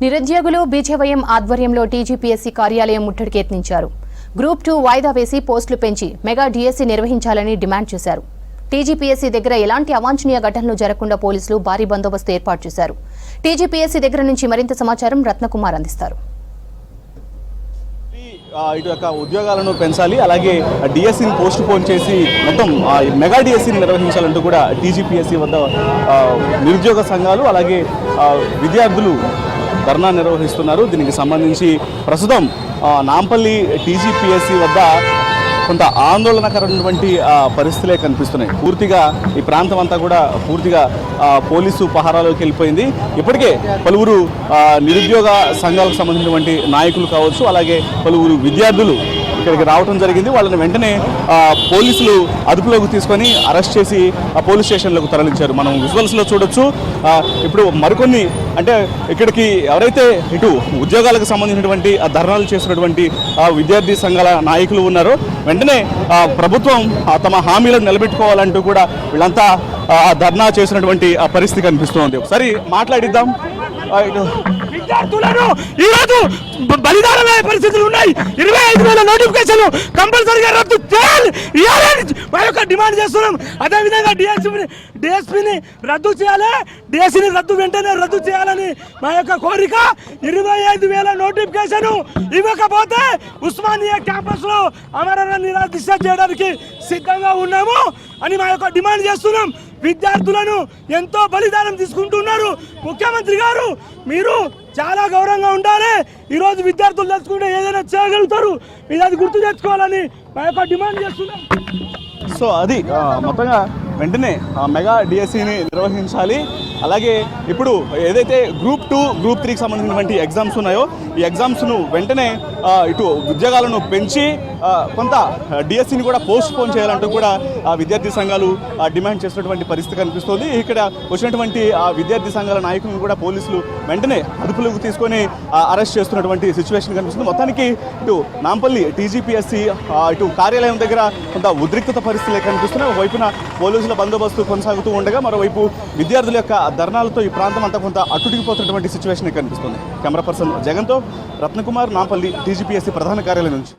నిరుద్యోగులు బీజేవైఎం ఆధ్వర్యంలో టీజీపీఎస్సీ కార్యాలయం ముట్టడికి యత్నించారు. గ్రూప్ 2 వాయిదా వేసి పోస్టులు పెంచి మెగా డీఎస్సీ నిర్వహించాలని డిమాండ్ చేశారు. టీజీపీఎస్సీ దగ్గర ఎలాంటి అవాంఛనీయ ఘటనలు జరగకుండా పోలీసులు భారీ బందోబస్తు ఏర్పాటు చేశారు. టీజీపీఎస్సీ దగ్గర నుంచి మరింత సమాచారం రత్నకుమార్ అందిస్తారు. ఇటు యొక్క ఉద్యోగాలను పెంచాలి, అలాగే డిఎస్సీని పోస్ట్ పోన్ చేసి మొత్తం మెగా డిఎస్సీని నిర్వహించాలంటూ కూడా టీజీపీఎస్సీ వద్ద నిరుద్యోగ సంఘాలు అలాగే విద్యార్థులు ధర్నా నిర్వహిస్తున్నారు. దీనికి సంబంధించి ప్రస్తుతం నాంపల్లి టీజీపీఎస్సీ వద్ద కొంత ఆందోళనకరమైనటువంటి పరిస్థితులే కనిపిస్తున్నాయి. పూర్తిగా ఈ ప్రాంతం అంతా కూడా పూర్తిగా పోలీసు పహారాలోకి వెళ్ళిపోయింది. ఇప్పటికే పలువురు నిరుద్యోగ సంఘాలకు సంబంధించినటువంటి నాయకులు కావచ్చు, అలాగే పలువురు విద్యార్థులు ఇక్కడికి రావడం జరిగింది. వాళ్ళని వెంటనే పోలీసులు అదుపులోకి తీసుకొని అరెస్ట్ చేసి పోలీస్ స్టేషన్లకు తరలించారు. మనం విజువల్స్లో చూడొచ్చు. ఇప్పుడు మరికొన్ని అంటే ఇక్కడికి ఎవరైతే ఇటు ఉద్యోగాలకు సంబంధించినటువంటి ధర్నాలు చేసినటువంటి విద్యార్థి సంఘాల నాయకులు ఉన్నారో వెంటనే ప్రభుత్వం తమ హామీలను నిలబెట్టుకోవాలంటూ కూడా వీళ్ళంతా ధర్నా చేసినటువంటి పరిస్థితి కనిపిస్తోంది. ఒకసారి మాట్లాడిద్దాం. విద్యార్థులను ఈరోజు బలిదానమైన పరిస్థితులు ఉన్నాయి. 25,000 నోటిఫికేషన్లు కంపల్సరీగా రద్దు చేయాలని మా యొక్క డిమాండ్ చేస్తున్నాం. అదేవిధంగా డిఎస్పీని రద్దు చేయాలి, డిఎస్సీని వెంటనే రద్దు చేయాలని మా యొక్క కోరిక. 25,000 నోటిఫికేషన్ ఇవ్వకపోతే ఉస్మానియా క్యాంపస్ లో అమరణ నిరాదీక్ష చేయడానికి సిద్ధంగా ఉన్నాము అని మా యొక్క డిమాండ్ చేస్తున్నాం. విద్యార్థులను ఎంతో బలిదానం తీసుకుంటున్నారు. ముఖ్యమంత్రి గారు మీరు చాలా గౌరవంగా ఉండాలి. ఈరోజు విద్యార్థులు తెలుసుకుంటే ఏదైనా చేయగలుగుతారు. మీరు అది గుర్తు తెచ్చుకోవాలని మా యొక్క డిమాండ్ చేస్తున్నాం. సో అది మొత్తంగా వెంటనే మెగా డిఎస్సీని నిర్వహించాలి. అలాగే ఇప్పుడు ఏదైతే గ్రూప్ 2, గ్రూప్ 3కి సంబంధించినటువంటి ఎగ్జామ్స్ ఉన్నాయో ఈ ఎగ్జామ్స్ను వెంటనే ఇటు ఉద్యోగాలను పెంచి కొంత డిఎస్సీని కూడా పోస్ట్ పోన్ చేయాలంటూ కూడా విద్యార్థి సంఘాలు డిమాండ్ చేసినటువంటి పరిస్థితి కనిపిస్తుంది. ఇక్కడ వచ్చినటువంటి విద్యార్థి సంఘాల నాయకులను కూడా పోలీసులు వెంటనే అదుపులోకి తీసుకొని అరెస్ట్ చేస్తున్నటువంటి సిచ్యువేషన్ కనిపిస్తుంది. మొత్తానికి ఇటు నాంపల్లి టీజీపీఎస్సీ ఇటు కార్యాలయం దగ్గర కొంత ఉద్రిక్తత పరిస్థితులే కనిపిస్తున్నాయి. ఒకవైపున పోలీసుల బందోబస్తు కొనసాగుతూ ఉండగా మరోవైపు విద్యార్థుల యొక్క ధర్నాలతో ఈ ప్రాంతం అంతా కొంత అట్టుడికిపోతున్నటువంటి సిచ్యువేషన్ కనిపిస్తుంది. కెమెరా పర్సన్ జగన్తో రత్నకుమార్, నాంపల్లి టీజీపీఎస్సీ ప్రధాన కార్యాలయం నుంచి.